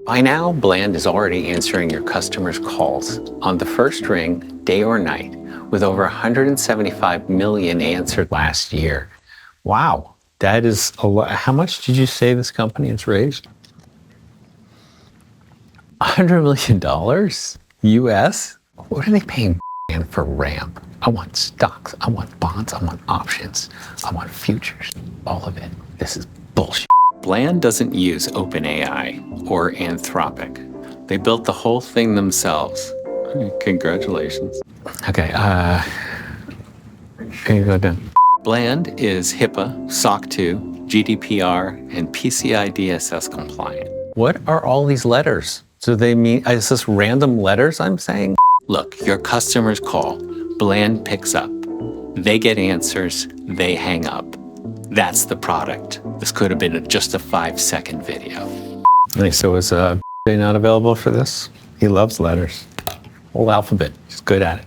By now, Bland is already answering your customers' calls on the first ring, day or night, with over 175 million answered last year. Wow, that is a lot. How much did you say this company has raised? $100 million US? What are they paying for ramp? I want stocks, I want bonds, I want options, I want futures, all of it. This is bullshit. Bland doesn't use OpenAI or Anthropic. They built the whole thing themselves. Congratulations. Okay, can you go down? Bland is HIPAA, SOC 2, GDPR, and PCI DSS compliant. What are all these letters? Do they mean, is this random letters I'm saying? Look, your customers call, Bland picks up. They get answers, they hang up. That's the product. This could have been just a 5-second video. So is Jay not available for this? He loves letters. Whole alphabet, he's good at it.